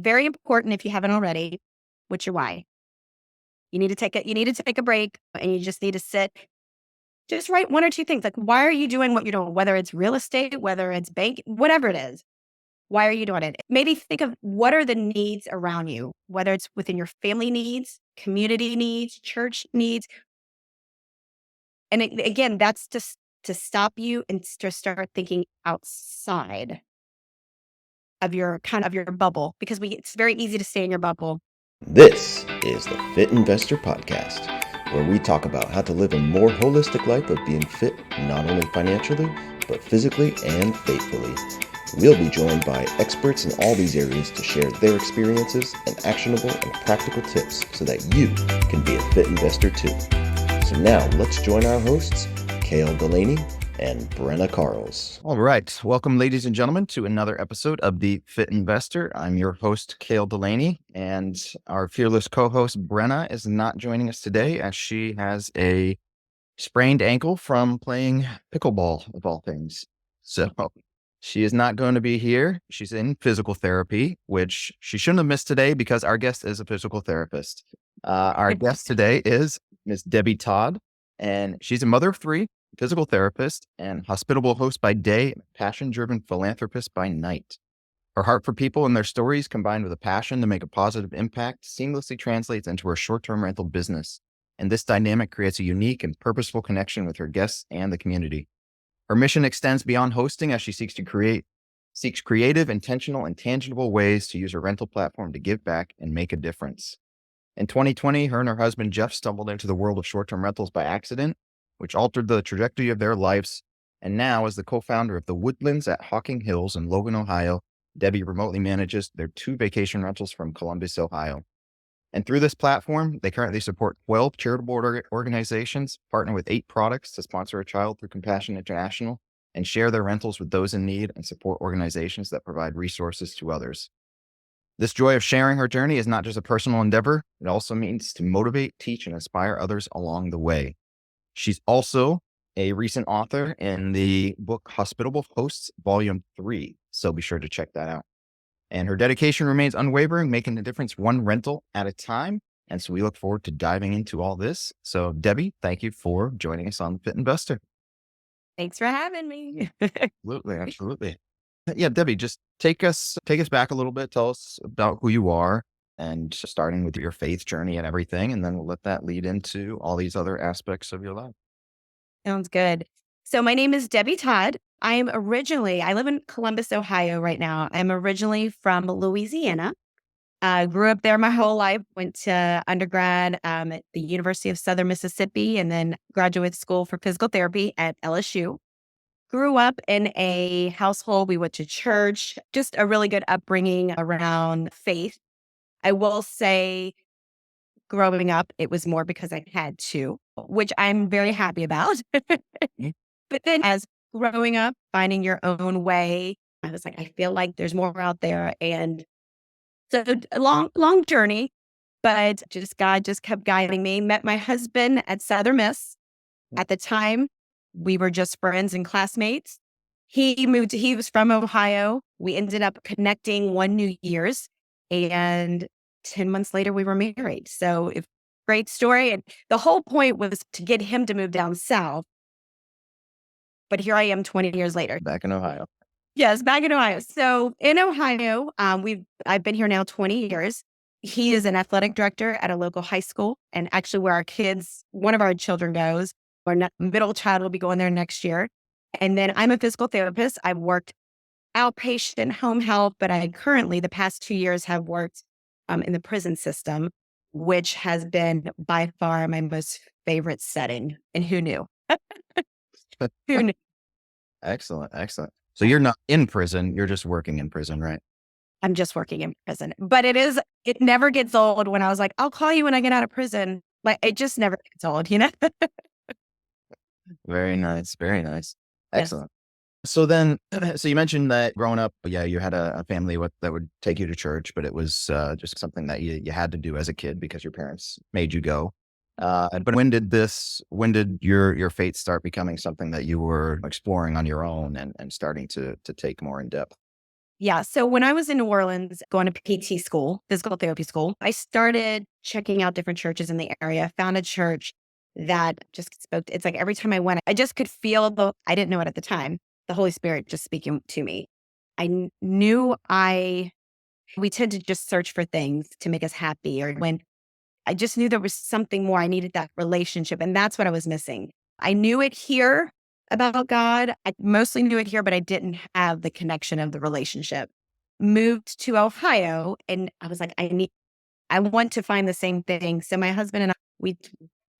Very important if you haven't already. What's your why? You need to take a break and you just need to sit. Just write one or two things. Like, why are you doing what you're doing? Whether it's real estate, whether it's bank, whatever it is. Why are you doing it? Maybe think of what are the needs around you, whether it's within your family needs, community needs, church needs. And again, that's just to stop you and to start thinking outside of your bubble, because it's very easy to stay in your bubble. This is the Fit Investor Podcast, where we talk about how to live a more holistic life of being fit, not only financially, but physically and faithfully. We'll be joined by experts in all these areas to share their experiences and actionable and practical tips so that you can be a fit investor too. So now let's join our hosts, Cale Delaney and Brenna Carls. All right. Welcome, ladies and gentlemen, to another episode of The Fit Investor. I'm your host, Cale Delaney, and our fearless co-host, Brenna, is not joining us today as she has a sprained ankle from playing pickleball, of all things. So she is not going to be here. She's in physical therapy, which she shouldn't have missed today because our guest is a physical therapist. Our guest today is Miss Debbie Todd, and she's a mother of three, physical therapist, and hospitable host by day, passion-driven philanthropist by night. Her heart for people and their stories, combined with a passion to make a positive impact, seamlessly translates into her short-term rental business. And this dynamic creates a unique and purposeful connection with her guests and the community. Her mission extends beyond hosting as she seeks creative, intentional, and tangible ways to use her rental platform to give back and make a difference. In 2020, her and her husband, Jeff, stumbled into the world of short-term rentals by accident, which altered the trajectory of their lives. And now, as the co-founder of the Woodlands at Hocking Hills in Logan, Ohio, Debbie remotely manages their 2 vacation rentals from Columbus, Ohio. And through this platform, they currently support 12 charitable organizations, partner with 8 products to sponsor a child through Compassion International, and share their rentals with those in need and support organizations that provide resources to others. This joy of sharing her journey is not just a personal endeavor, it also means to motivate, teach, and inspire others along the way. She's also a recent author in the book Hospitable Hosts, Volume 3, so be sure to check that out. And her dedication remains unwavering, making a difference one rental at a time. And so we look forward to diving into all this. So Debbie, thank you for joining us on Fit Investor. Thanks for having me. Absolutely. Yeah, Debbie, just take us back a little bit. Tell us about who you are, and starting with your faith journey and everything, and then we'll let that lead into all these other aspects of your life. Sounds good. So my name is Debbie Todd. I live in Columbus, Ohio right now. I'm originally from Louisiana. Grew up there my whole life, went to undergrad at the University of Southern Mississippi, and then graduate school for physical therapy at LSU. Grew up in a household, we went to church, just a really good upbringing around faith. I will say, growing up, it was more because I had to, which I'm very happy about. But then as growing up, finding your own way, I was like, I feel like there's more out there. And so a long journey, but God just kept guiding me. Met my husband at Southern Miss. At the time, we were just friends and classmates. He was from Ohio. We ended up connecting one New Year's, and 10 months later, we were married. So great story. And the whole point was to get him to move down south. But here I am 20 years later. Back in Ohio. Yes, back in Ohio. So in Ohio, I've been here now 20 years. He is an athletic director at a local high school, and actually where one of our children goes, our middle child will be going there next year. And then I'm a physical therapist. I've worked outpatient home health, but I currently, the past 2 years, have worked in the prison system, which has been by far my most favorite setting. And who knew? Who knew? Excellent. So you're not in prison, you're just working in prison, right? I'm just working in prison. But it never gets old when I was like, I'll call you when I get out of prison. Like, it just never gets old, you know? Very nice. Yes. Excellent. So then, so you mentioned that growing up, you had a family that would take you to church, but it was just something that you had to do as a kid because your parents made you go. But when did your faith start becoming something that you were exploring on your own and starting to take more in depth? Yeah. So when I was in New Orleans going to PT school, physical therapy school, I started checking out different churches in the area, found a church that just spoke. It's like every time I went, I just could feel I didn't know it at the time, the Holy Spirit just speaking to me. Knew we tend to just search for things to make us happy, or when I just knew there was something more. I needed that relationship. And that's what I was missing. I knew it here about God. I mostly knew it here, but I didn't have the connection of the relationship. Moved to Ohio and I was like, I want to find the same thing. So my husband and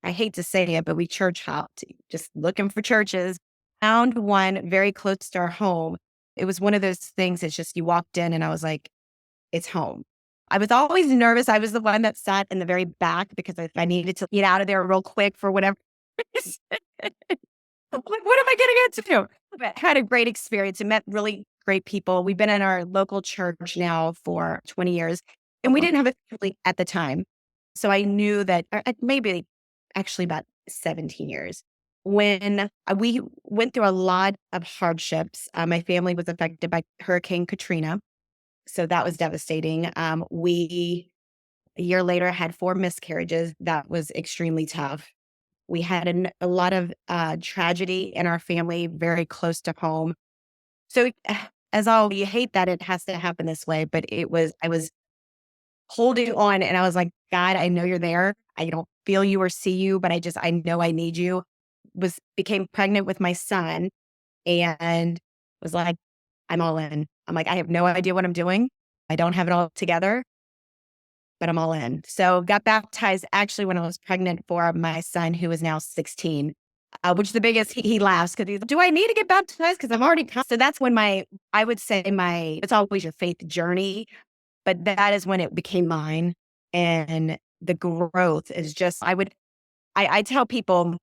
I hate to say it, but we church hopped, just looking for churches, found one very close to our home. It was one of those things. It's just, you walked in and I was like, it's home. I was always nervous. I was the one that sat in the very back because if I needed to get out of there real quick for whatever. Like, what am I getting into? But had a great experience and met really great people. We've been in our local church now for 20 years, and we didn't have a family at the time. So I knew that maybe actually about 17 years. When we went through a lot of hardships, my family was affected by Hurricane Katrina. So that was devastating. We, a year later, had 4 miscarriages. That was extremely tough. We had a lot of tragedy in our family, very close to home. So, as all, you hate that it has to happen this way, but I was holding on and I was like, God, I know you're there. I don't feel you or see you, but I know I need you. Became pregnant with my son and was like, I'm all in. I'm like, I have no idea what I'm doing. I don't have it all together, but I'm all in. So got baptized actually when I was pregnant for my son, who is now 16, which is the biggest, he laughs because he's, do I need to get baptized? Because I'm already, so that's when I would say it's always your faith journey, but that is when it became mine. And the growth is just, I tell people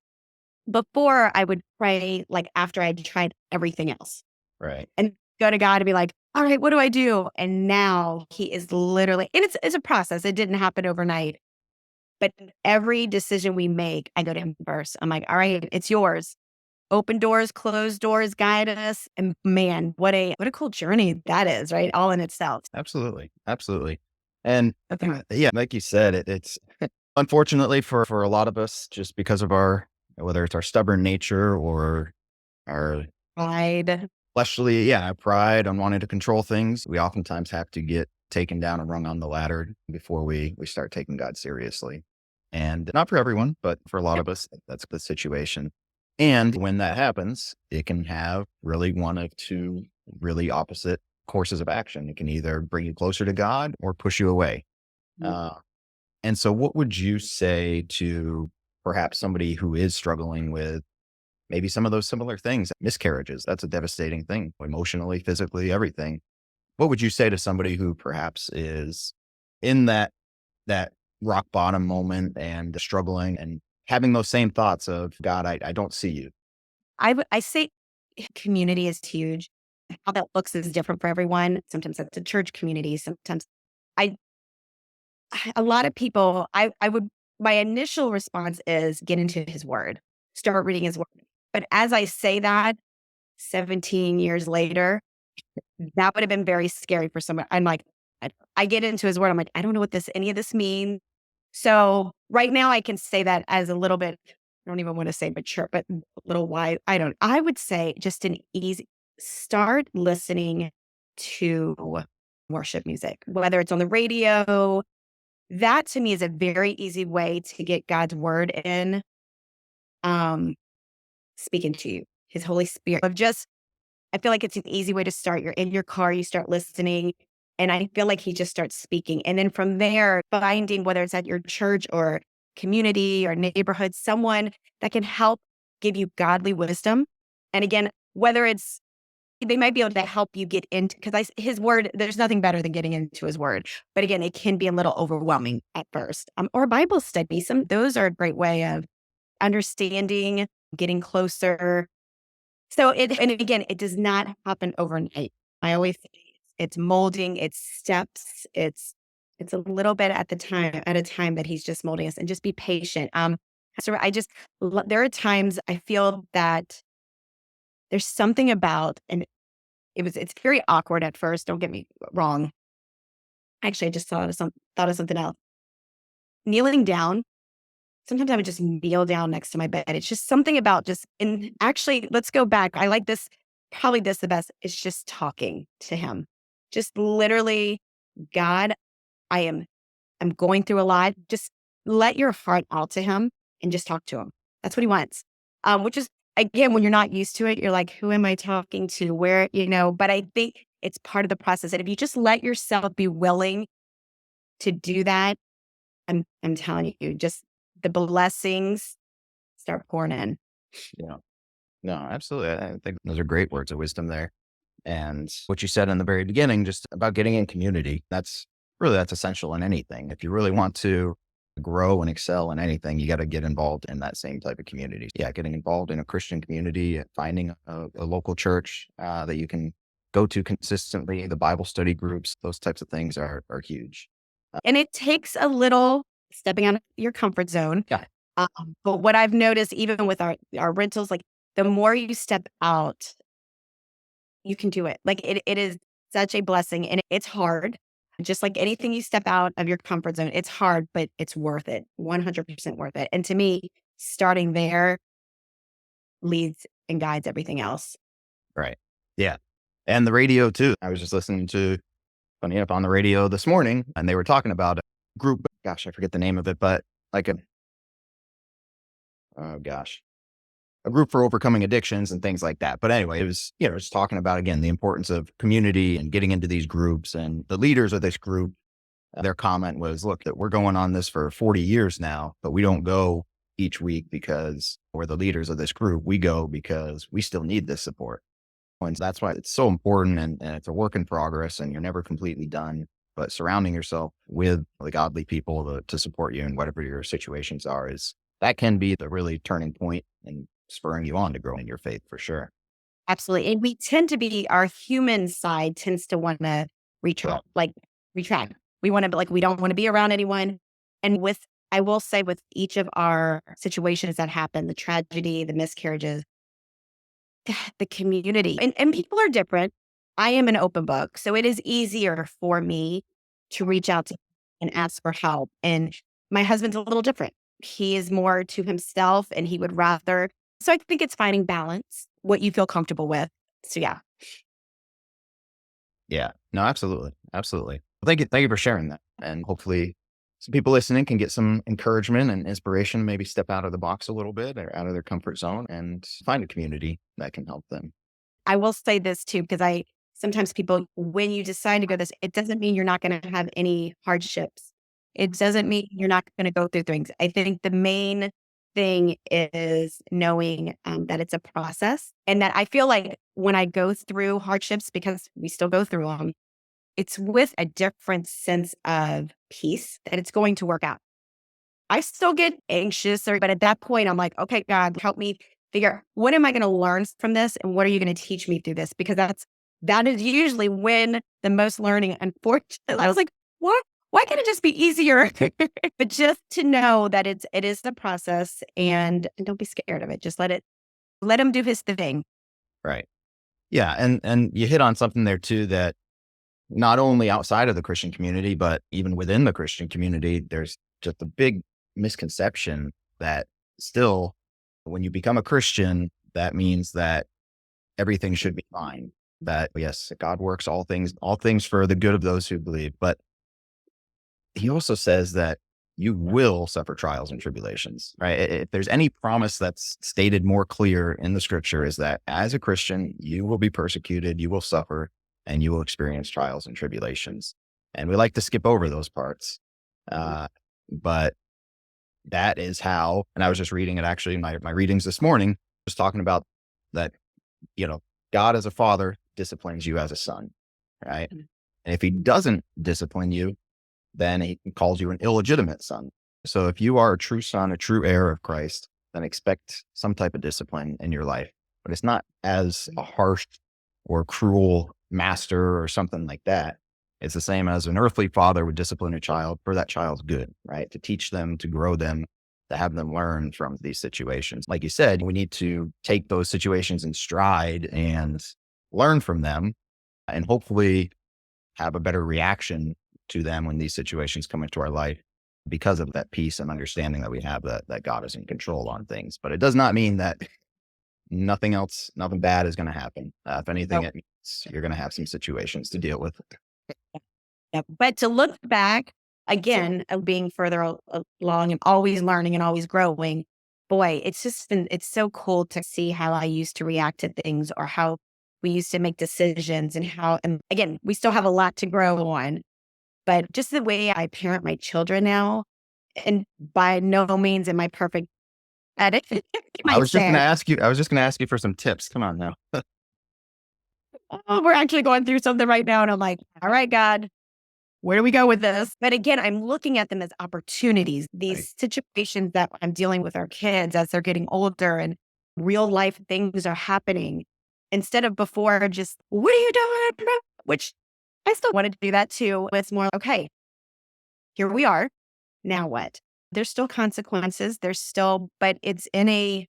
before I would pray, like after I'd tried everything else Right. and go to God and be like, all right, what do I do? And now he is literally, and it's a process. It didn't happen overnight, but every decision we make, I go to him first. I'm like, all right, it's yours. Open doors, closed doors, guide us. And man, what a cool journey that is, right? All in itself. Absolutely. Absolutely. And Okay. yeah, like you said, it's unfortunately for a lot of us, just because of whether it's our stubborn nature or our Pride. fleshly, yeah, pride on wanting to control things, we oftentimes have to get taken down a rung on the ladder before we start taking God seriously. And not for everyone, but for a lot of us, that's the situation. And when that happens, it can have really one of two really opposite courses of action. It can either bring you closer to God or push you away. Uh, and so, what would you say to perhaps somebody who is struggling with maybe some of those similar things? Miscarriages, that's a devastating thing, emotionally, physically, everything. What would you say to somebody who perhaps is in that rock bottom moment and struggling and having those same thoughts of, God, I don't see you? I say community is huge. How that looks is different for everyone. Sometimes it's a church community. Sometimes I a lot of people, I would, my initial response is get into his word, start reading his word. But as I say that, 17 years later, that would have been very scary for someone. I'm like, I get into his word. I'm like, I don't know what any of this means. So right now I can say that as a little bit, I don't even want to say mature, but a little wide. I would say just an easy start listening to worship music, whether it's on the radio. That to me is a very easy way to get God's word in, um, speaking to you, his Holy Spirit of just, I feel like it's an easy way to start. You're in your car, you start listening, and I feel like he just starts speaking. And then from there, finding whether it's at your church or community or neighborhood, someone that can help give you godly wisdom. And again, whether it's, they might be able to help you get into, because his word, there's nothing better than getting into his word. But again, it can be a little overwhelming at first. Or Bible study. Those are a great way of understanding, getting closer. So and again, it does not happen overnight. I always say it's molding, it's steps, it's a little bit at a time that he's just molding us, and just be patient. So there are times I feel that there's something about, and it's very awkward at first. Don't get me wrong. Actually, I just thought of something else. Kneeling down. Sometimes I would just kneel down next to my bed. It's just something about and actually, let's go back. I like this, probably this the best. It's just talking to him. Just literally, God, I am, I'm going through a lot. Just let your heart out to him and just talk to him. That's what he wants. Which is, again, when you're not used to it, you're like, who am I talking to? Where, but I think it's part of the process. And if you just let yourself be willing to do that, I'm telling you, just the blessings start pouring in. Yeah. No, absolutely. I think those are great words of wisdom there. And what you said in the very beginning, just about getting in community, that's essential in anything. If you really want to grow and excel in anything, you got to get involved in that same type of community. Yeah, getting involved in a Christian community, finding a local church that you can go to consistently, the Bible study groups, those types of things are huge. And it takes a little stepping out of your comfort zone. Yeah. But what I've noticed, even with our rentals, like the more you step out, you can do it. Like it is such a blessing, and it's hard. Just like anything you step out of your comfort zone, it's hard, but it's worth it. 100% worth it. And to me, starting there leads and guides everything else. Right. Yeah. And the radio too. I was just listening to, funny enough, on the radio this morning, and they were talking about a group. Gosh, I forget the name of it, but like oh gosh, a group for overcoming addictions and things like that. But anyway, it was, just talking about, again, the importance of community and getting into these groups. And the leaders of this group, their comment was, look, that we're going on this for 40 years now, but we don't go each week because we're the leaders of this group. We go because we still need this support. And that's why it's so important, and it's a work in progress, and you're never completely done. But surrounding yourself with the godly people to support you in whatever your situations are, that can be the really turning point and spurring you on to grow in your faith for sure. Absolutely. And we tend to be, our human side tends to want to retract. We want to be like, we don't want to be around anyone. And I will say, with each of our situations that happen, the tragedy, the miscarriages, the community, and people are different. I am an open book. So it is easier for me to reach out to and ask for help. And my husband's a little different. He is more to himself, and he would rather. So I think it's finding balance, what you feel comfortable with. So yeah. Yeah. No, absolutely. Absolutely. Well, thank you for sharing that. And hopefully some people listening can get some encouragement and inspiration, maybe step out of the box a little bit or out of their comfort zone and find a community that can help them. I will say this too, because sometimes people, when you decide to go this, it doesn't mean you're not going to have any hardships. It doesn't mean you're not going to go through things. I think the main thing is knowing that it's a process, and that I feel like when I go through hardships, because we still go through them, it's with a different sense of peace that it's going to work out. I still get anxious, but at that point, I'm like, okay, God, help me figure, what am I going to learn from this? And what are you going to teach me through this? Because that is usually when the most learning, unfortunately. I was like, what? Why can't it just be easier? But just to know that it is the process, and don't be scared of it. Just let him do his thing. Right. Yeah. And you hit on something there too, that not only outside of the Christian community, but even within the Christian community, there's just a big misconception that still, when you become a Christian, that means that everything should be fine. That yes, God works all things for the good of those who believe. But he also says that you will suffer trials and tribulations, right? If there's any promise that's stated more clear in the scripture, is that as a Christian, you will be persecuted, you will suffer, and you will experience trials and tribulations. And we like to skip over those parts. But that is how, and I was just reading it actually in my readings this morning, just talking about that, God as a father disciplines you as a son, right? Mm-hmm. And if he doesn't discipline you, then he calls you an illegitimate son. So if you are a true son, a true heir of Christ, then expect some type of discipline in your life. But it's not as a harsh or cruel master or something like that. It's the same as an earthly father would discipline a child for that child's good, right? To teach them, to grow them, to have them learn from these situations. Like you said, we need to take those situations in stride and learn from them, and hopefully have a better reaction to them when these situations come into our life because of that peace and understanding that we have that God is in control on things. But it does not mean that nothing bad is going to happen. If anything, So, it means you're going to have some situations to deal with. yeah. But to look back again, of being further along and always learning and always growing, boy, it's so cool to see how I used to react to things or how we used to make decisions and how, and again, we still have a lot to grow on, but just the way I parent my children now, and by no means am I perfect at it. You I might was just going to say, ask you. I was just going to ask you for some tips. Come on now. oh, we're actually going through something right now. And I'm like, all right, God, where do we go with this? But again, I'm looking at them as opportunities, Right. these situations that I'm dealing with our kids as they're getting older and real life things are happening. Instead of before just, what are you doing? Which I still wanted to do that too. It's more, okay, here we are. Now what? There's still consequences. There's still, but it's in a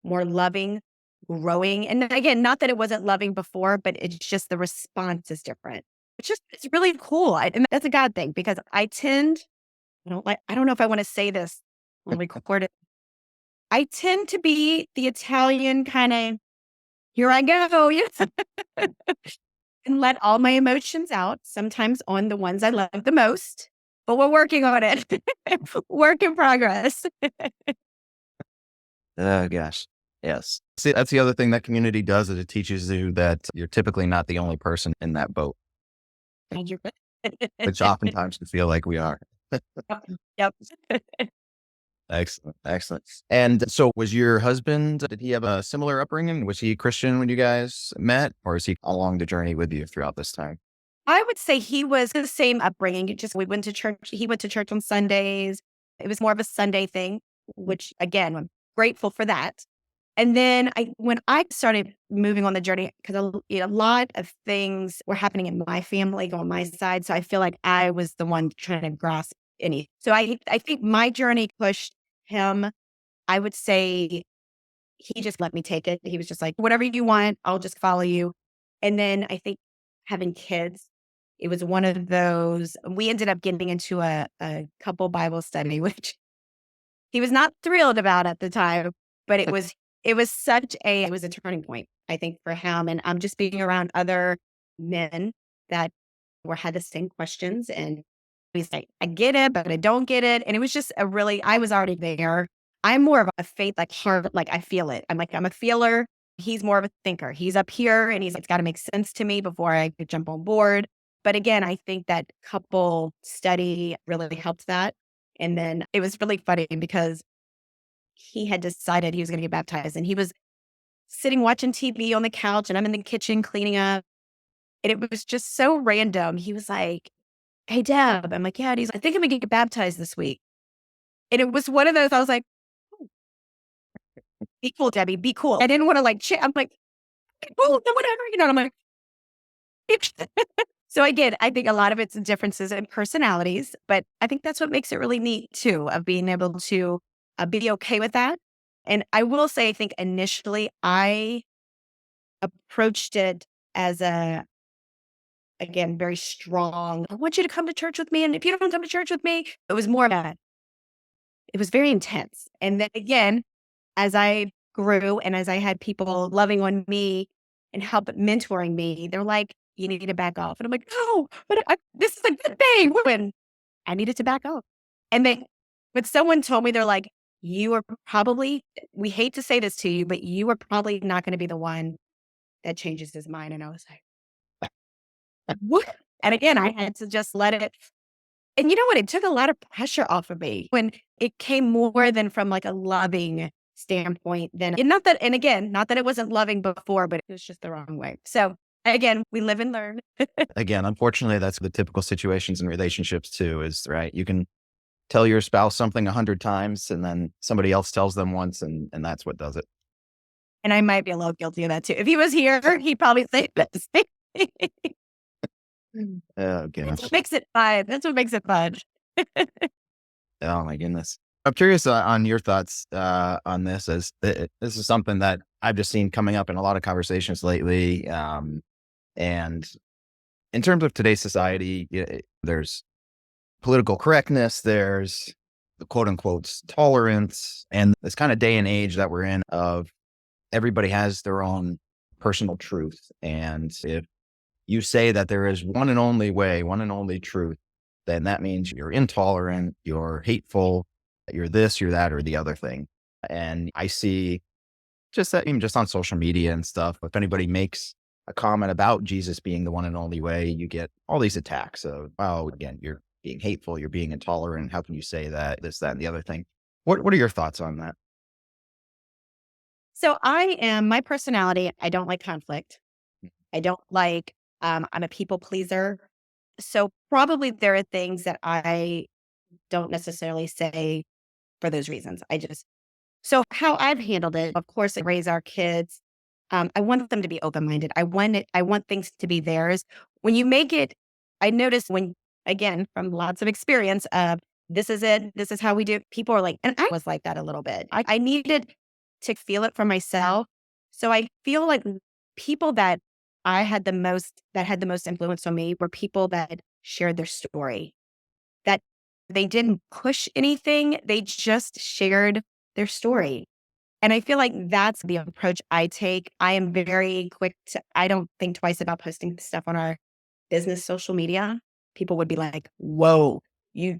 more loving, growing. And again, not that it wasn't loving before, but it's just the response is different. It's really cool. And that's a God thing because I don't know if I want to say this when we record it. I tend to be the Italian kind of, here I go, yes, and let all my emotions out, sometimes on the ones I love the most, but we're working on it. Work in progress. Oh gosh. Yes. See, that's the other thing that community does is it teaches you that you're typically not the only person in that boat, And you're good. which oftentimes can feel like we are. Yep. Excellent. Excellent. And so was your husband, did he have a similar upbringing? Was he Christian when you guys met, or is he along the journey with you throughout this time? I would say he was the same upbringing. It just we went to church. He went to church on Sundays. It was more of a Sunday thing, which again, I'm grateful for that. And then when I started moving on the journey, because a lot of things were happening in my family on my side, so I feel like I was the one trying to grasp any. So I think my journey pushed him. I would say he just let me take it. He was just like, whatever you want, I'll just follow you. And then I think having kids, it was one of those, we ended up getting into a couple Bible study, which he was not thrilled about at the time, but it was a turning point, I think, for him. And I'm just being around other men that had the same questions. And he's like, I get it, but I don't get it. And it was just I was already there. I'm more of a faith, like heart, like I feel it. I'm a feeler. He's more of a thinker. He's up here and it's got to make sense to me before I could jump on board. But again, I think that couple study really helped that. And then it was really funny because he had decided he was going to get baptized and he was sitting watching TV on the couch and I'm in the kitchen cleaning up. And it was just so random. He was like, hey, Deb. I'm like, yeah. And he's like, I think I'm going to get baptized this week. And it was one of those, I was like, "Oh, be cool, Debbie, be cool. I didn't want to I'm like, cool, then whatever, and I'm like, so again, I think a lot of it's differences in personalities, but I think that's what makes it really neat too, of being able to be okay with that. And I will say, I think initially I approached it as again, very strong. I want you to come to church with me. And if you don't come to church with me, it was more of it was very intense. And then again, as I grew and as I had people loving on me and help mentoring me, they're like, you need to back off. And I'm like, no, but this is a good thing. When I needed to back off. And but someone told me, they're like, you are probably, we hate to say this to you, but you are probably not going to be the one that changes his mind. And I was like, what? And again, I had to just let it. And you know what? It took a lot of pressure off of me when it came more than from like a loving standpoint than, and not that, and again, not that it wasn't loving before, but it was just the wrong way. So again, we live and learn. Again, unfortunately, that's the typical situations in relationships too, is right. You can tell your spouse something 100 times and then somebody else tells them once and that's what does it. And I might be a little guilty of that too. If he was here, he'd probably say this. Oh, That's gosh. what makes it fun. That's what makes it fun. Oh my goodness. I'm curious on your thoughts on this as this is something that I've just seen coming up in a lot of conversations lately. And in terms of today's society, there's political correctness, there's the quote unquote tolerance, and this kind of day and age that we're in of everybody has their own personal truth. And if you say that there is one and only way, one and only truth, then that means you're intolerant, you're hateful, you're this, you're that, or the other thing. And I see just that even just on social media and stuff, if anybody makes a comment about Jesus being the one and only way, you get all these attacks of, oh, again, you're being hateful, you're being intolerant. How can you say that, this, that, and the other thing? What are your thoughts on that? So my personality, I don't like conflict. I don't like, I'm a people pleaser. So probably there are things that I don't necessarily say for those reasons. So how I've handled it, of course, I raise our kids. I want them to be open-minded. I want things to be theirs. When you make it, I notice when, again, from lots of experience of this is it, this is how we do it, people are like, and I was like that a little bit. I needed to feel it for myself. So I feel like people that had the most influence on me were people that shared their story, that they didn't push anything. They just shared their story. And I feel like that's the approach I take. I am very quick I don't think twice about posting stuff on our business social media. People would be like, whoa,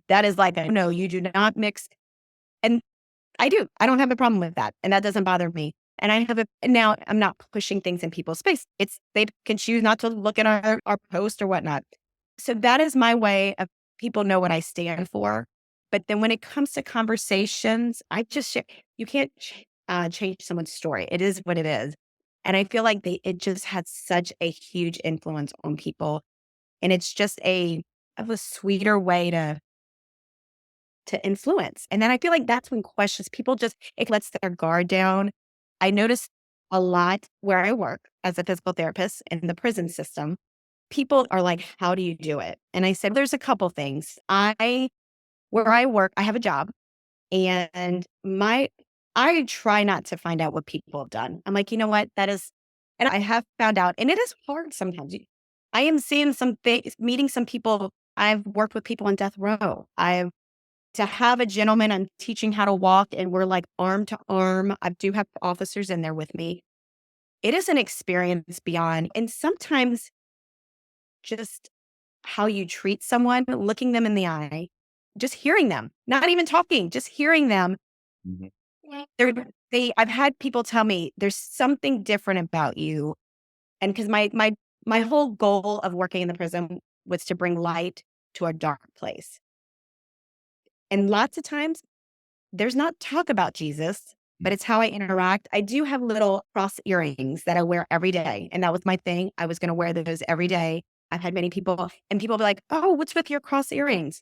that is like, no, you do not mix. And I do. I don't have a problem with that. And that doesn't bother me. And now I'm not pushing things in people's space. They can choose not to look at our post or whatnot. So that is my way of people know what I stand for. But then when it comes to conversations, I just share. You can't change someone's story. It is what it is. And I feel like it just had such a huge influence on people. And it's just of a sweeter way to influence. And then I feel like that's when it lets their guard down. I notice a lot where I work as a physical therapist in the prison system. People are like, how do you do it? And I said, there's a couple things. Where I work, I have a job and I try not to find out what people have done. I'm like, you know what? And I have found out, and it is hard sometimes. I am seeing some things, meeting some people. I've worked with people on death row. To have a gentleman I'm teaching how to walk and we're like arm to arm. I do have officers in there with me. It is an experience beyond. And sometimes just how you treat someone, looking them in the eye, just hearing them, not even talking, just hearing them. Mhm. I've had people tell me there's something different about you. And because my whole goal of working in the prison was to bring light to a dark place. And lots of times there's not talk about Jesus, but it's how I interact. I do have little cross earrings that I wear every day. And that was my thing. I was going to wear those every day. I've had many people and people be like, oh, what's with your cross earrings?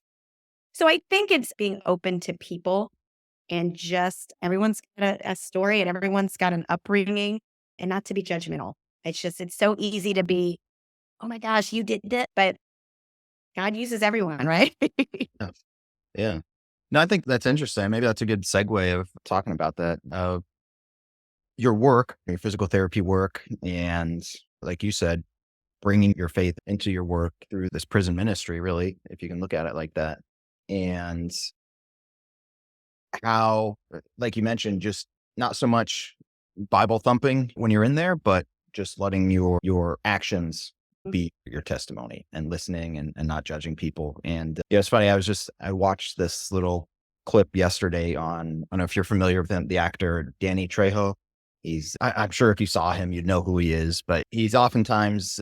So I think it's being open to people and just everyone's got a story and everyone's got an upbringing and not to be judgmental. It's so easy to be, oh my gosh, you did it. But God uses everyone, right? Yeah. Yeah. No, I think that's interesting. Maybe that's a good segue of talking about that. Your work, your physical therapy work, and like you said, bringing your faith into your work through this prison ministry, really, if you can look at it like that. And how, like you mentioned, just not so much Bible thumping when you're in there, but just letting your actions be your testimony and listening and not judging people. And yeah, it's funny. I watched this little clip yesterday on, I don't know if you're familiar with him, the actor Danny Trejo. I'm sure if you saw him, you'd know who he is, but he oftentimes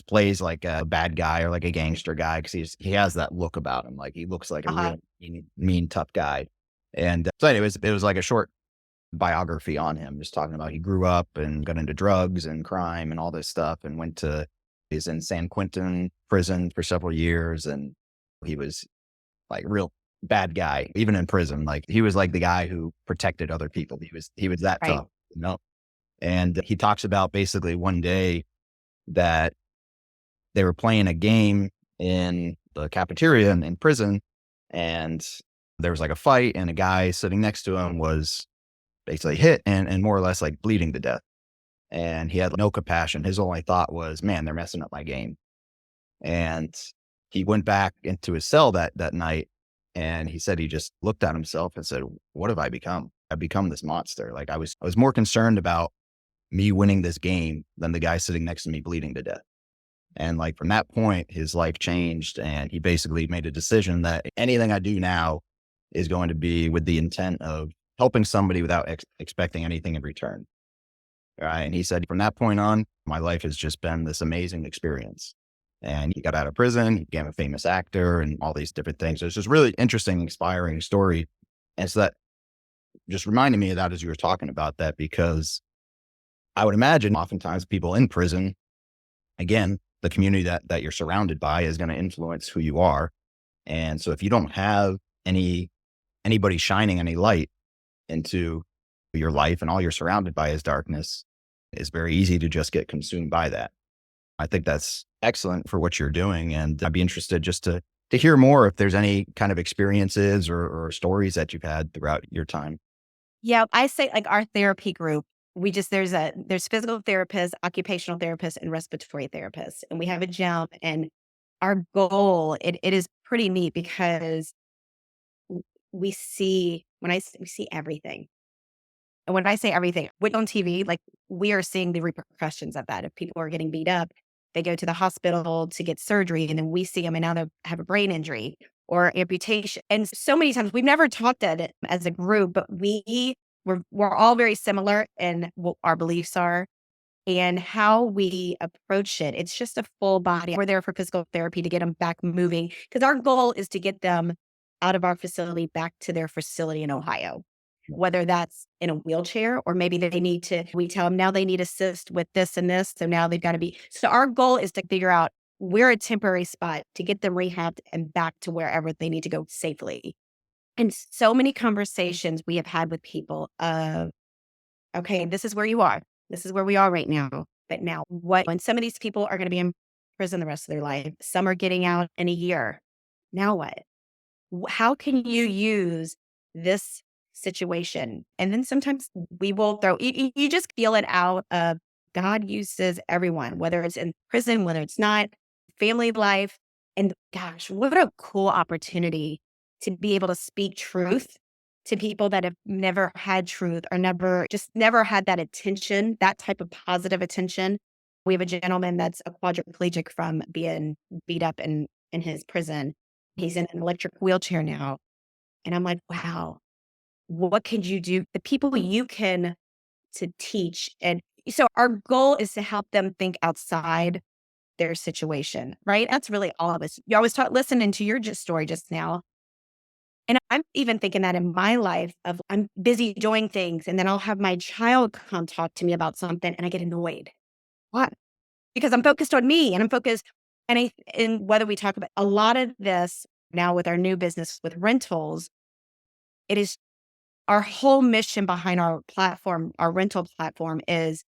plays like a bad guy or like a gangster guy because he has that look about him. Like he looks like a real mean, tough guy. And so anyways, it was like a short biography on him, just talking about he grew up and got into drugs and crime and all this stuff and he's in San Quentin prison for several years. And he was like real bad guy, even in prison. Like he was like the guy who protected other people. He was that Right. tough, you know? And he talks about basically one day that they were playing a game in the cafeteria in prison. And there was like a fight and a guy sitting next to him was basically hit and more or less like bleeding to death. And he had no compassion. His only thought was, man, they're messing up my game. And he went back into his cell that night, and he said he just looked at himself and said, "What have I become? I've become this monster." Like, I was more concerned about me winning this game than the guy sitting next to me bleeding to death. And like from that point, his life changed, and he basically made a decision that anything I do now is going to be with the intent of helping somebody without expecting anything in return. Right. And he said, from that point on, my life has just been this amazing experience. And he got out of prison, he became a famous actor and all these different things. So it's just really interesting, inspiring story. And so that just reminded me of that as you were talking about that, because I would imagine oftentimes people in prison, again, the community that you're surrounded by is going to influence who you are. And so if you don't have anybody shining any light into your life and all you're surrounded by is darkness, it's very easy to just get consumed by that. I think that's excellent for what you're doing. And I'd be interested just to hear more if there's any kind of experiences or stories that you've had throughout your time. Yeah, I say like our therapy group, there's physical therapists, occupational therapists, and respiratory therapists. And we have a gym, and our goal, it is pretty neat because we see we see everything. And when I say everything, what's on TV, like we are seeing the repercussions of that. If people are getting beat up, they go to the hospital to get surgery, and then we see them and now they have a brain injury or amputation. And so many times we've never talked at it as a group, but we're all very similar in what our beliefs are and how we approach it. It's just a full body. We're there for physical therapy to get them back moving because our goal is to get them out of our facility back to their facility in Ohio, whether that's in a wheelchair or maybe we tell them now they need assist with this and this. So now they've got to be, so our goal is to figure out we're a temporary spot to get them rehabbed and back to wherever they need to go safely. And so many conversations we have had with people of, okay, this is where you are. This is where we are right now. But now what? And some of these people are going to be in prison the rest of their life. Some are getting out in a year. Now what? How can you use this situation? And then sometimes we will you just feel it out of God uses everyone, whether it's in prison, whether it's not, family life. And gosh, what a cool opportunity to be able to speak truth to people that have never had truth or never had that attention, that type of positive attention. We have a gentleman that's a quadriplegic from being beat up in his prison. He's in an electric wheelchair now. And I'm like, wow, what can you do? The people you can to teach. And so our goal is to help them think outside their situation, right? That's really all of us. You always listening to your story just now. And I'm even thinking that in my life of I'm busy doing things and then I'll have my child come talk to me about something and I get annoyed. What? Because I'm focused on me and I'm focused and whether we talk about a lot of this now with our new business with rentals, it is our whole mission behind our platform, our rental platform is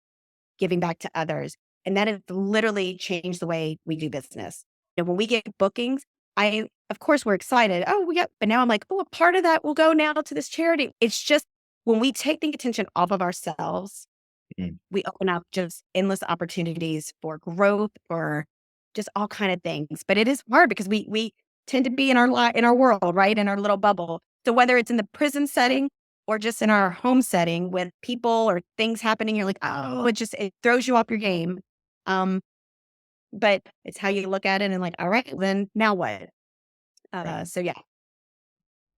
giving back to others. And that has literally changed the way we do business. When we get bookings, of course, we're excited. But now I'm like, a part of that will go now to this charity. It's just when we take the attention off of ourselves, we open up just endless opportunities for growth, for just all kind of things. But it is hard because we tend to be in our world, right? In our little bubble. So whether it's in the prison setting or just in our home setting with people or things happening, you're like, it throws you off your game. But it's how you look at it and like, all right, then now what? So yeah.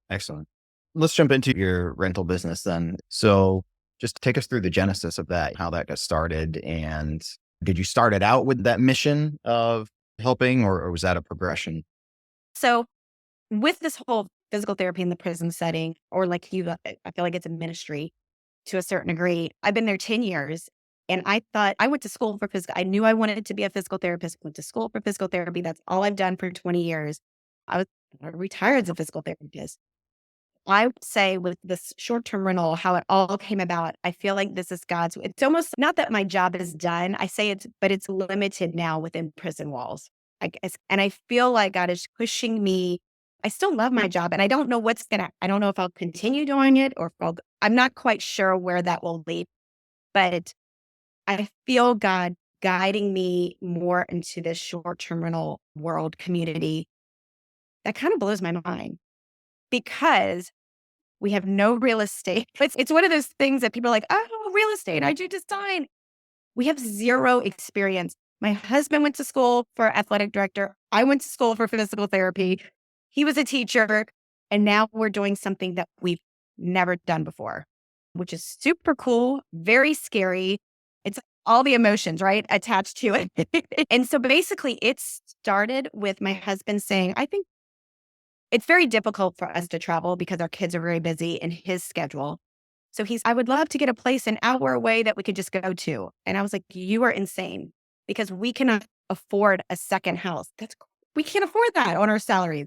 Excellent. Let's jump into your rental business then. So just take us through the genesis of that, how that got started. And did you start it out with that mission of helping or was that a progression? So with this whole physical therapy in the prison setting, or like I feel like it's a ministry to a certain degree. I've been there 10 years and I thought I went to school for physical. I knew I wanted to be a physical therapist, went to school for physical therapy. That's all I've done for 20 years. I was retired as a physical therapist. I would say with this short-term rental, how it all came about, I feel like this is it's almost not that my job is done. But it's limited now within prison walls. I guess. And I feel like God is pushing me. I still love my job and I don't know I don't know if I'll continue doing it or if I'm not quite sure where that will lead, but I feel God guiding me more into this short-term rental world community that kind of blows my mind because we have no real estate. It's one of those things that people are like, oh, real estate, I do design. We have zero experience. My husband went to school for athletic director. I went to school for physical therapy. He was a teacher. And now we're doing something that we've never done before, which is super cool, very scary. It's all the emotions, right, attached to it. And so basically, it started with my husband saying, I think it's very difficult for us to travel because our kids are very busy in his schedule. So I would love to get a place an hour away that we could just go to. And I was like, you are insane because we cannot afford a second house. We can't afford that on our salaries.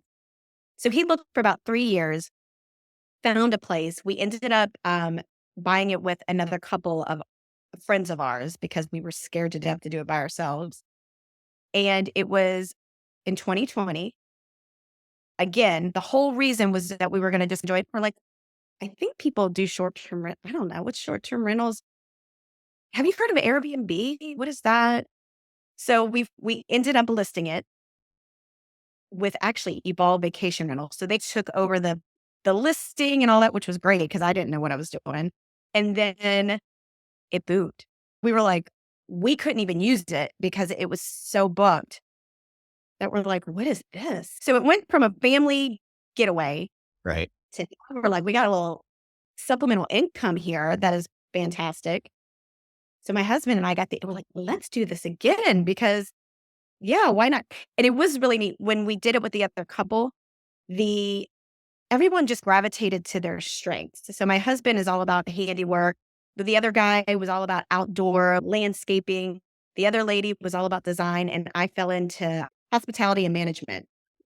So he looked for about 3 years, found a place. We ended up buying it with another couple of friends of ours because we were scared to death to do it by ourselves. And it was in 2020. Again, the whole reason was that we were going to just enjoy it. We're like, I think people do short-term rent. I don't know. What's short-term rentals? Have you heard of Airbnb? What is that? So we ended up listing it with actually Evolve Vacation Rental. So they took over the listing and all that, which was great because I didn't know what I was doing. And then it booked. We were like, we couldn't even use it because it was so booked that we're like, what is this? So it went from a family getaway Right. to we're like, we got a little supplemental income here that is fantastic. So my husband and I we're like, let's do this again because yeah, why not? And it was really neat when we did it with the other couple, everyone just gravitated to their strengths. So my husband is all about handiwork, but the other guy was all about outdoor landscaping. The other lady was all about design, and I fell into hospitality and management.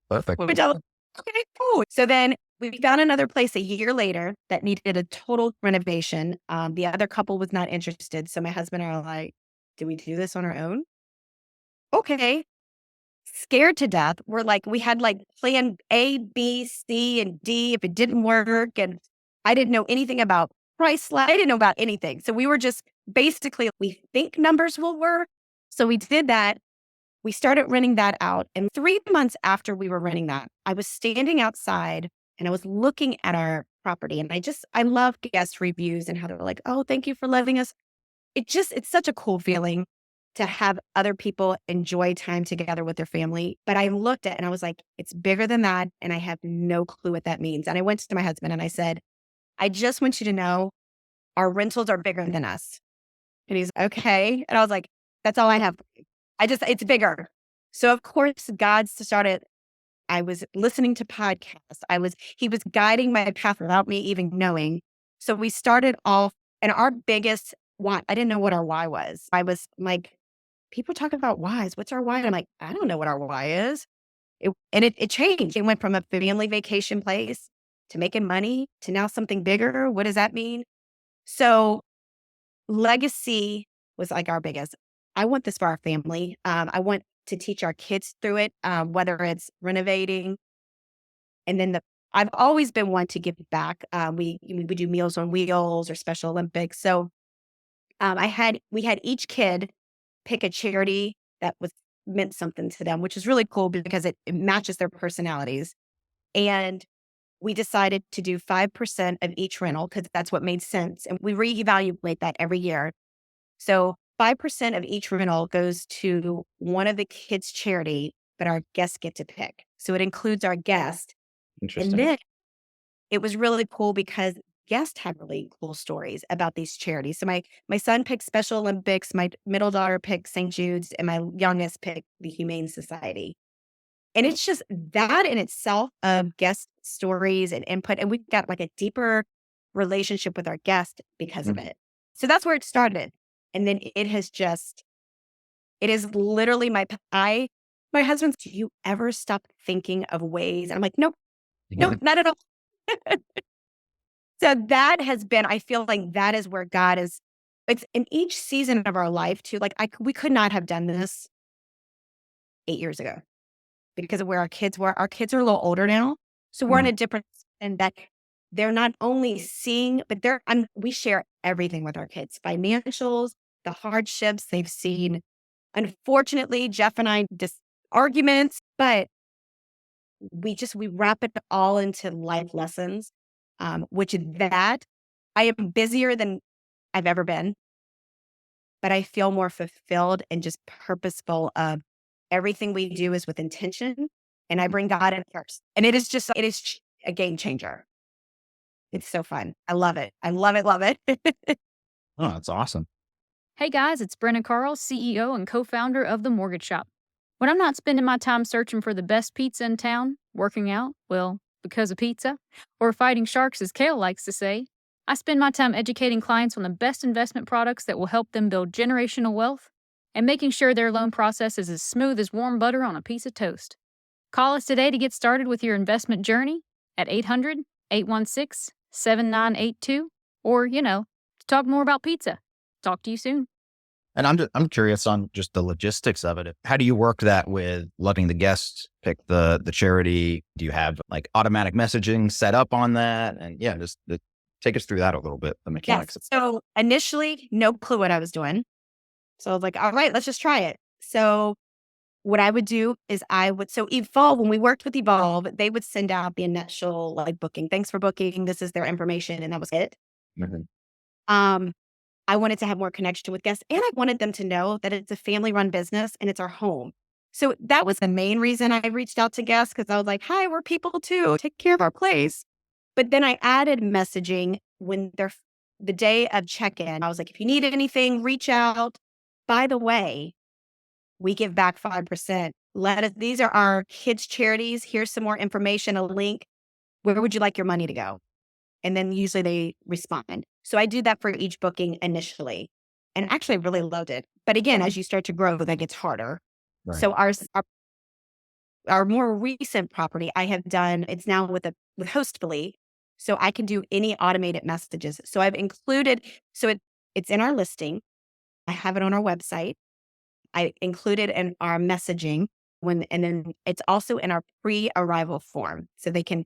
Perfect. Which I was, okay, cool. So then we found another place a year later that needed a total renovation. The other couple was not interested. So my husband and I are like, do we do this on our own? Okay. Scared to death. We had like plan A, B, C, and D if it didn't work. And I didn't know anything about price. I didn't know about anything. So we were just basically, we think numbers will work. So we did that. We started renting that out. And 3 months after we were renting that, I was standing outside and I was looking at our property. And I love guest reviews and how they're like, oh, thank you for letting us. It's such a cool feeling to have other people enjoy time together with their family. But I looked at it and I was like, it's bigger than that. And I have no clue what that means. And I went to my husband and I said, I just want you to know our rentals are bigger than us. And he's okay. And I was like, that's all I have. It's bigger. So of course, I was listening to podcasts. He was guiding my path without me even knowing. So we started off and our biggest why, I didn't know what our why was. I was like, people talk about whys. What's our why? And I'm like, I don't know what our why is. It changed. It went from a family vacation place to making money to now something bigger. What does that mean? So legacy was like our biggest. I want this for our family. I want to teach our kids through it, whether it's renovating. And then I've always been one to give back. We do Meals on Wheels or Special Olympics. So we had each kid pick a charity that meant something to them, which is really cool because it matches their personalities. And we decided to do 5% of each rental because that's what made sense. And we reevaluate that every year. So 5% of each rental goes to one of the kids' charity, but our guests get to pick. So it includes our guest. Interesting. And then it was really cool because guests had really cool stories about these charities. So my son picked Special Olympics, my middle daughter picked St. Jude's, and my youngest picked the Humane Society. And it's just that in itself of guest stories and input. And we got like a deeper relationship with our guests because of it. So that's where it started. And then it is literally my husband's, do you ever stop thinking of ways? And I'm like, nope, not at all. So that has been, I feel like that is where God is. It's in each season of our life too. Like we could not have done this 8 years ago because of where our kids were. Our kids are a little older now. So we're in a different, and that they're not only seeing, but we share everything with our kids, financials, the hardships they've seen. Unfortunately, Jeff and I just arguments, but we wrap it all into life lessons, which is that I am busier than I've ever been, but I feel more fulfilled and just purposeful of everything we do is with intention. And I bring God in first. And it is a game changer. It's so fun. I love it. I love it. Love it. Oh, that's awesome. Hey guys, it's Brenna Carl, CEO and co founder of The Mortgage Shop. When I'm not spending my time searching for the best pizza in town, working out, well, because of pizza, or fighting sharks, as Kale likes to say, I spend my time educating clients on the best investment products that will help them build generational wealth and making sure their loan process is as smooth as warm butter on a piece of toast. Call us today to get started with your investment journey at 800-816-7982 or, to talk more about pizza. Talk to you soon. And I'm curious on just the logistics of it. How do you work that with letting the guests pick the charity? Do you have like automatic messaging set up on that? And yeah, just take us through that a little bit, the mechanics. Yes. So initially, no clue what I was doing. So I was like, all right, let's just try it. So what I would do is Evolve, when we worked with Evolve, they would send out the initial like booking. Thanks for booking. This is their information. And that was it. Mhm. I wanted to have more connection with guests, and I wanted them to know that it's a family-run business and it's our home. So that was the main reason I reached out to guests, because I was like, hi, we're people too. Take care of our place. But then I added messaging when the day of check-in. I was like, if you need anything, reach out. By the way, we give back 5%. These are our kids' charities. Here's some more information, a link. Where would you like your money to go? And then usually they respond. So I do that for each booking initially. And actually, I really loved it. But again, as you start to grow, that gets harder. Right. So our more recent property I have done, it's now with Hostfully. So I can do any automated messages. So I've included, it's in our listing. I have it on our website. I included in our messaging and then it's also in our pre-arrival form. So they can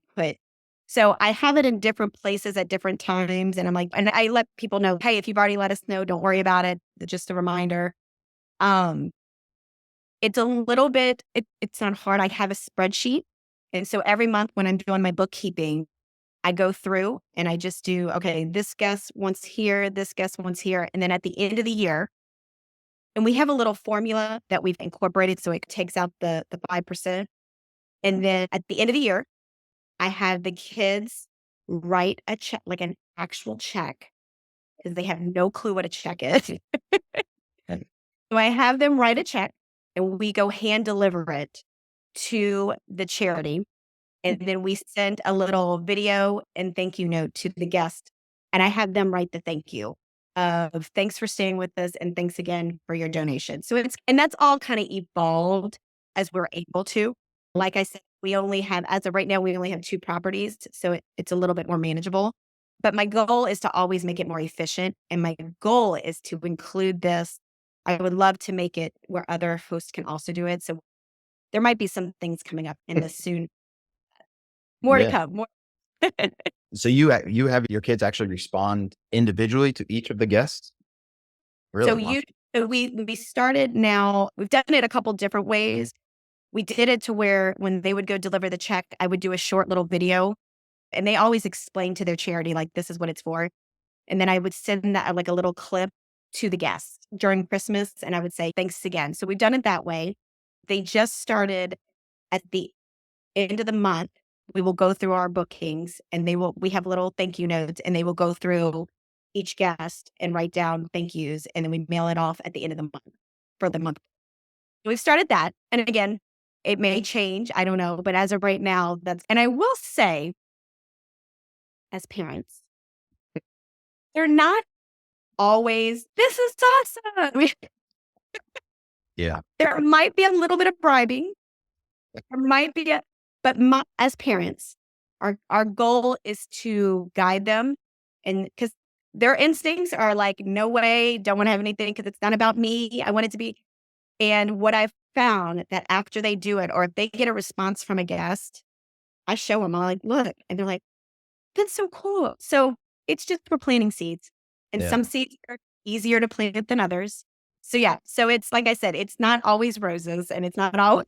so I have it in different places at different times. And and I let people know, hey, if you've already let us know, don't worry about it. Just a reminder. It's a little bit, it's not hard. I have a spreadsheet. And so every month when I'm doing my bookkeeping, I go through and I just do, okay, this guest wants here, this guest wants here. And then at the end of the year, and we have a little formula that we've incorporated so it takes out the 5%. And then at the end of the year, I have the kids write a check, like an actual check, because they have no clue what a check is. So I have them write a check and we go hand deliver it to the charity. And then we send a little video and thank you note to the guest. And I have them write the thank you of thanks for staying with us and thanks again for your donation. So and that's all kind of evolved as we're able to. Like I said, as of right now, we only have 2 properties. So it's a little bit more manageable. But my goal is to always make it more efficient. And my goal is to include this. I would love to make it where other hosts can also do it. So there might be some things coming up in this soon. More to Yeah. come. More. So you have your kids actually respond individually to each of the guests? Really? So we started now, we've done it a couple different ways. We did it to where when they would go deliver the check, I would do a short little video and they always explain to their charity, like, this is what it's for. And then I would send that like a little clip to the guests during Christmas. And I would say, thanks again. So we've done it that way. They just started at the end of the month. We will go through our bookings and we have little thank you notes and they will go through each guest and write down thank yous. And then we mail it off at the end of the month for the month. We've started that. And again, it may change. I don't know. But as of right now, and I will say, as parents, they're not always, this is awesome. Yeah. There might be a little bit of bribing. There might be but as parents, our goal is to guide them. And because their instincts are like, no way, don't want to have anything because it's not about me. I want it to be. And what I've found that after they do it, or if they get a response from a guest, I show them, I'm like, look, and they're like, that's so cool. So it's just, we're planting seeds. And Yeah. some seeds are easier to plant than others. So yeah, so it's like I said, it's not always roses and it's not always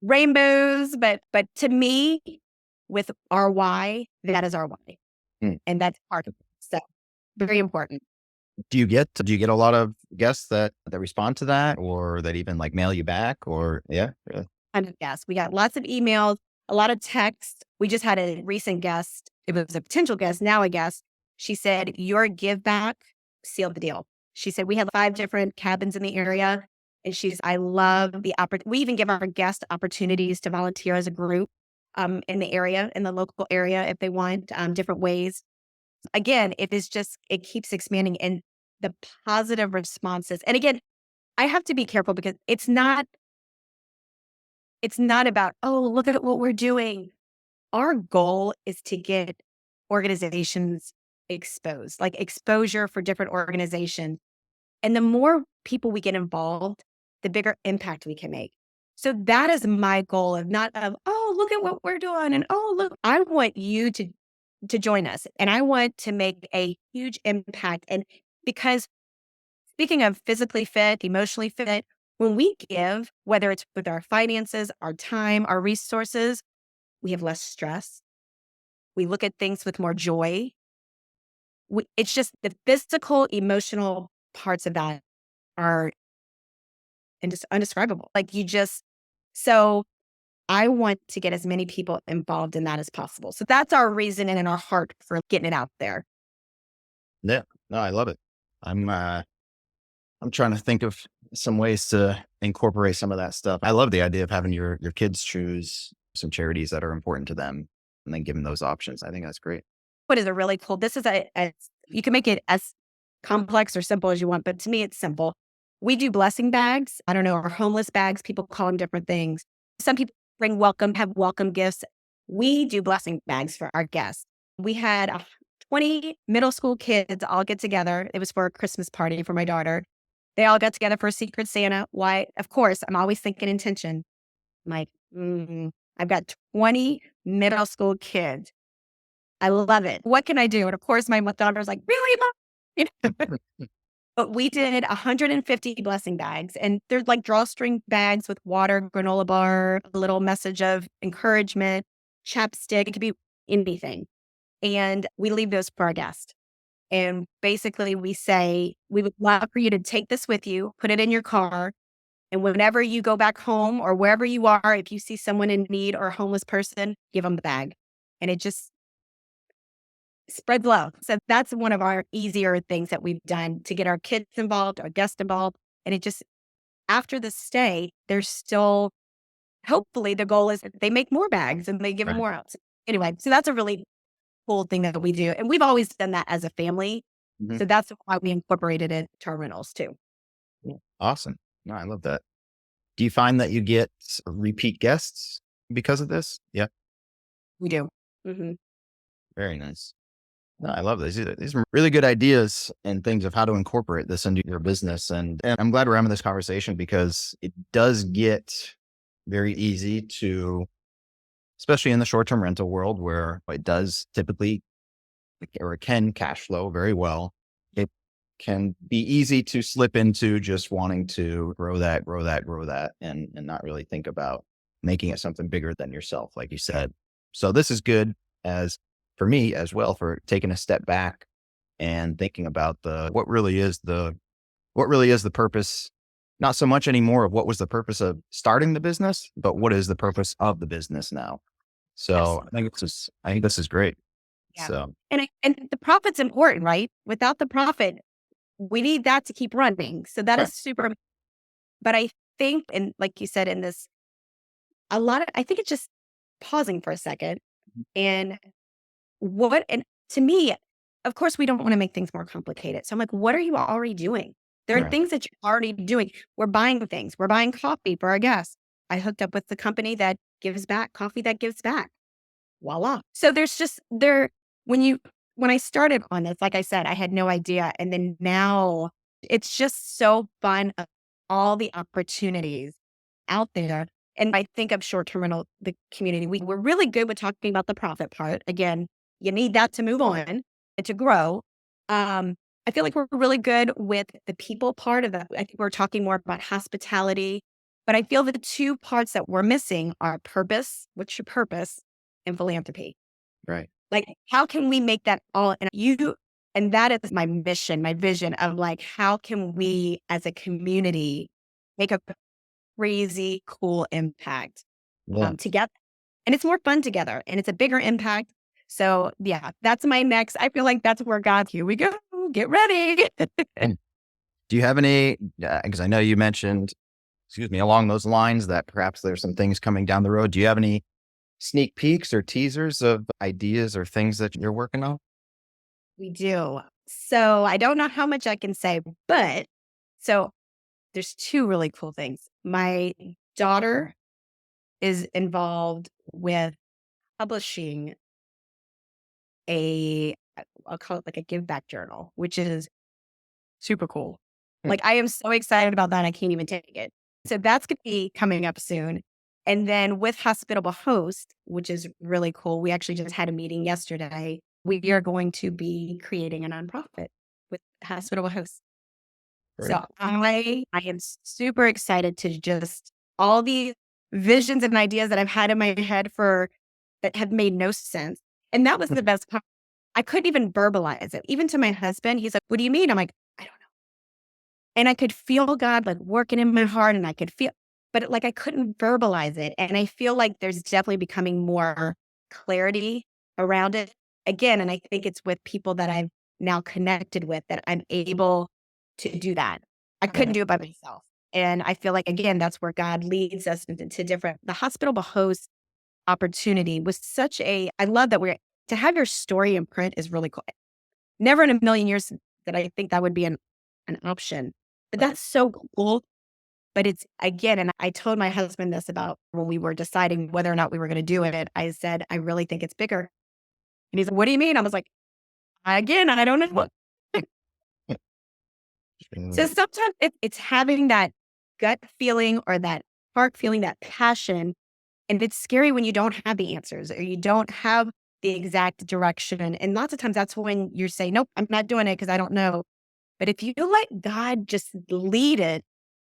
rainbows, but to me, with our why, that is our why. Hmm. And that's part of it. So very important. Do you get a lot of guests that respond to that, or that even like mail you back, or yeah, really? Kind of guests. We got lots of emails, a lot of texts. We just had a recent guest. It was a potential guest, now a guest. She said, your give back sealed the deal. She said, we have 5 different cabins in the area. And I love the opportunity. We even give our guests opportunities to volunteer as a group in the area, in the local area, if they want different ways. Again, it keeps expanding and the positive responses. And again, I have to be careful because it's not about, oh, look at what we're doing. Our goal is to get organizations exposed, like exposure for different organizations. And the more people we get involved, the bigger impact we can make. So that is my goal of not of, oh, look at what we're doing. And oh, look, I want you to join us. And I want to make a huge impact. And because speaking of physically fit, emotionally fit, when we give, whether it's with our finances, our time, our resources, we have less stress. We look at things with more joy. It's just the physical, emotional parts of that are undescribable. So I want to get as many people involved in that as possible. So that's our reason and in our heart for getting it out there. Yeah, no, I love it. I'm trying to think of some ways to incorporate some of that stuff. I love the idea of having your kids choose some charities that are important to them and then giving those options. I think that's great. What is a really cool, this is you can make it as complex or simple as you want, but to me, it's simple. We do blessing bags. I don't know, or homeless bags. People call them different things. Some people have welcome gifts. We do blessing bags for our guests. We had 20 middle school kids all get together. It was for a Christmas party for my daughter. They all got together for a Secret Santa. Why? Of course, I'm always thinking intention. I'm like, I've got 20 middle school kids. I love it. What can I do? And of course, my daughter's like, really, Mom? You know? But we did 150 blessing bags, and they're like drawstring bags with water, granola bar, a little message of encouragement, chapstick. It could be anything. And we leave those for our guests. And basically, we say, we would love for you to take this with you, put it in your car. And whenever you go back home or wherever you are, if you see someone in need or a homeless person, give them the bag. And it just spreads love. So that's one of our easier things that we've done to get our kids involved, our guests involved. And it just, after the stay, there's still, hopefully the goal is that they make more bags and they give them Right. more out. So anyway, so that's a really cool thing that we do. And we've always done that as a family. Mhm. So that's why we incorporated it to our rentals too. Awesome. No, I love that. Do you find that you get repeat guests because of this? Yeah. We do. Hmm. Very nice. No, I love this. These are really good ideas and things of how to incorporate this into your business. And I'm glad we're having this conversation because it does get very easy to, especially in the short-term rental world where it does typically, or it can cash flow very well. It can be easy to slip into just wanting to grow that, and not really think about making it something bigger than yourself, like you said. So this is good as for me as well, for taking a step back and thinking about what really is the purpose, not so much anymore of what was the purpose of starting the business, but what is the purpose of the business now. So Yes. I think this is great. Yeah. So And the profit's important, right? Without the profit, we need that to keep running. So that right. is super. But I think, and like you said, I think it's just pausing for a second and and to me, of course, we don't want to make things more complicated. So I'm like, what are you already doing? There are Right. things that you're already doing. We're buying things. We're buying coffee for our guests. I hooked up with the company that gives back coffee that gives back. Voila. So there's just when I started on this, like I said, I had no idea. And then now it's just so fun of all the opportunities out there. And I think of short-term rental, the community, we're really good with talking about the profit part. Again, you need that to move on and to grow. I feel like we're really good with the people part of that. I think we're talking more about hospitality, but I feel the two parts that we're missing are purpose, what's your purpose, and philanthropy. Right. Like, how can we make that all? And that is my mission, my vision of like, how can we as a community make a crazy cool impact Yeah. together? And it's more fun together and it's a bigger impact. So yeah, that's my next. I feel like that's where God, here we go. Get ready. And do you have any, because I know you mentioned, excuse me, along those lines that perhaps there's some things coming down the road. Do you have any sneak peeks or teasers of ideas or things that you're working on? We do. So I don't know how much I can say, but so there's two really cool things. My daughter is involved with publishing I'll call it like a give back journal, which is super cool. Hmm. Like I am so excited about that. I can't even take it. So that's going to be coming up soon. And then with Hospitable Host, which is really cool. We actually just had a meeting yesterday. We are going to be creating a nonprofit with Hospitable Host. Great. So I am super excited to just all the visions and ideas that I've had in my head for that have made no sense. And that was the best part. I couldn't even verbalize it. Even to my husband, he's like, "What do you mean?" I'm like, "I don't know." And I could feel God like working in my heart and I could feel, but like I couldn't verbalize it. And I feel like there's definitely becoming more clarity around it again. And I think it's with people that I've now connected with that I'm able to do that. I couldn't do it by myself. And I feel like, again, that's where God leads us into different, the hospitable host opportunity was such I love that to have your story in print is really cool. Never in a million years that I think that would be an option, but that's so cool. But it's again, and I told my husband this about when we were deciding whether or not we were going to do it. I said, I really think it's bigger. And he's like, "What do you mean?" I was like, again, I don't know. What? So sometimes it's having that gut feeling or that heart feeling, that passion. And it's scary when you don't have the answers or you don't have the exact direction. And lots of times that's when you're saying, "Nope, I'm not doing it because I don't know." But if you let God just lead it,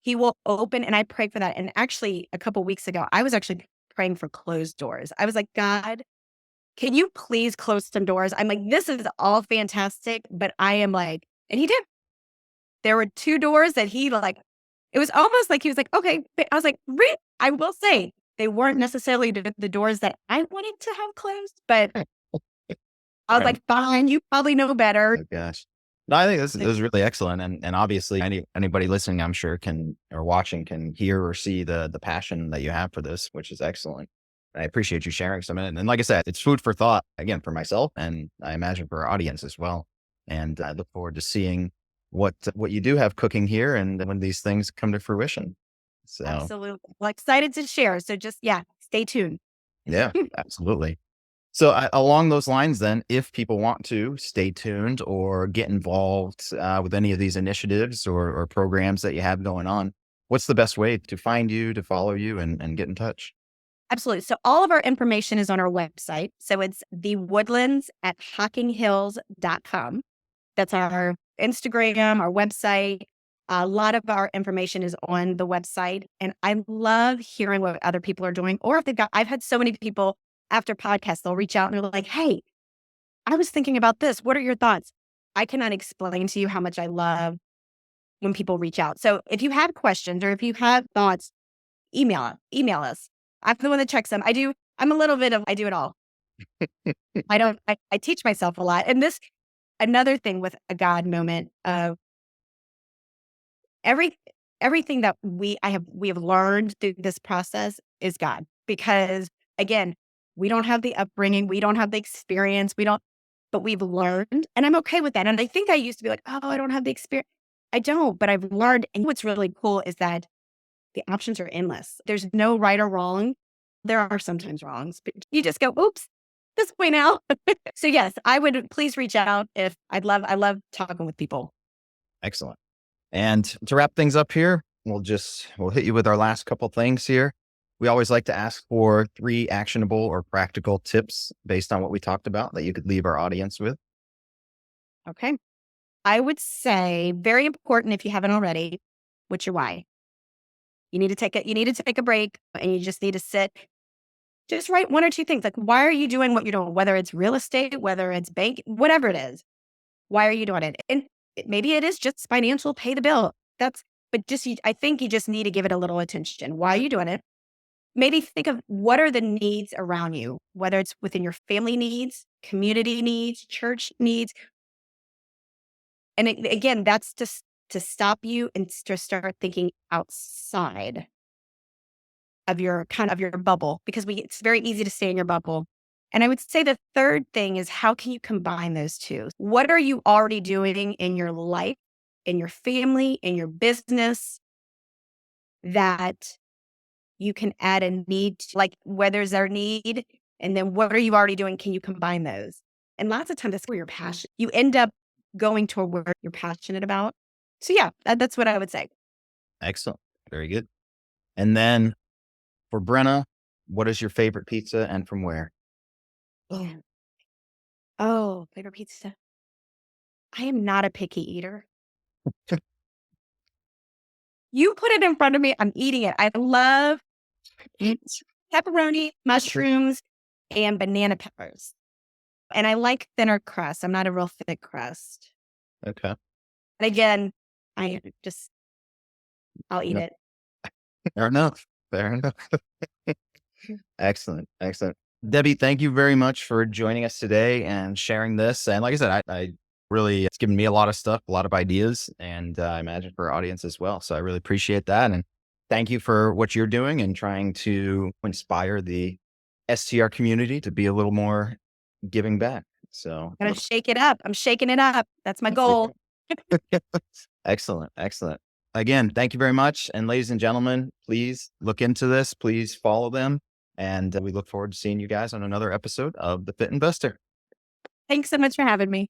he will open. And I pray for that. And actually, a couple weeks ago, I was actually praying for closed doors. I was like, "God, can you please close some doors?" I'm like, "This is all fantastic." But I am like, and he did. There were two doors that he like, it was almost like he was like, "Okay." But I was like, I will say they weren't necessarily the doors that I wanted to have closed, but I was Right. like, "Fine, you probably know better." Oh gosh. No, I think this is really excellent. And obviously anybody listening, I'm sure can, or watching, can hear or see the passion that you have for this, which is excellent. I appreciate you sharing some of it. And like I said, it's food for thought again for myself and I imagine for our audience as well. And I look forward to seeing what you do have cooking here and when these things come to fruition. So Absolutely. Well, excited to share. So just, yeah, stay tuned. yeah, absolutely. So along those lines, then, if people want to stay tuned or get involved with any of these initiatives or programs that you have going on, what's the best way to find you, to follow you, and get in touch? Absolutely. So all of our information is on our website. So it's the Woodlands at hockinghills.com. That's our Instagram, our website. A lot of our information is on the website. And I love hearing what other people are doing. Or if I've had so many people after podcasts, they'll reach out and they're like, "Hey, I was thinking about this. What are your thoughts?" I cannot explain to you how much I love when people reach out. So if you have questions or if you have thoughts, email us. I'm the one that checks them. I'm a little bit of, I do it all. I teach myself a lot. And this, another thing with a God moment of every, everything that we have learned through this process is God, because again, we don't have the upbringing. We don't have the experience. But we've learned and I'm okay with that. And I think I used to be like, "Oh, I don't have the experience." I don't, but I've learned. And what's really cool is that the options are endless. There's no right or wrong. There are sometimes wrongs, but you just go, "Oops, this way now." So yes, I would please reach out if I love talking with people. Excellent. And to wrap things up here, we'll hit you with our last couple things here. We always like to ask for 3 actionable or practical tips based on what we talked about that you could leave our audience with. Okay. I would say very important if you haven't already, what's your why? You need to take a break and you just need to sit. Just write one or two things. Like, why are you doing what you're doing? Whether it's real estate, whether it's bank, whatever it is. Why are you doing it? And maybe it is just financial, pay the bill. I think you just need to give it a little attention. Why are you doing it? Maybe think of what are the needs around you, whether it's within your family needs, community needs, church needs. And again, that's just to stop you and to start thinking outside of your bubble, because it's very easy to stay in your bubble. And I would say the third thing is, how can you combine those two? What are you already doing in your life, in your family, in your business that you can add a need to, like where there's their need, and then what are you already doing? Can you combine those? And lots of times that's where your passion, you end up going toward where you're passionate about. So yeah, that's what I would say. Excellent. Very good. And then for Brenna, what is your favorite pizza and from where? Yeah. Oh, favorite pizza. I am not a picky eater. You put it in front of me, I'm eating it. I love pepperoni, mushrooms, and banana peppers. And I like thinner crust. I'm not a real thick crust. Okay. And again, I'll eat No, it. fair enough. Fair enough. Excellent. Excellent. Debbie, thank you very much for joining us today and sharing this. And like I said, I really, it's given me a lot of stuff, a lot of ideas, and I imagine for our audience as well. So I really appreciate that. And thank you for what you're doing and trying to inspire the STR community to be a little more giving back. So Gotta shake it up. I'm shaking it up. That's my goal. excellent. Excellent. Again, thank you very much. And ladies and gentlemen, please look into this. Please follow them. And we look forward to seeing you guys on another episode of The Fit Investor. Thanks so much for having me.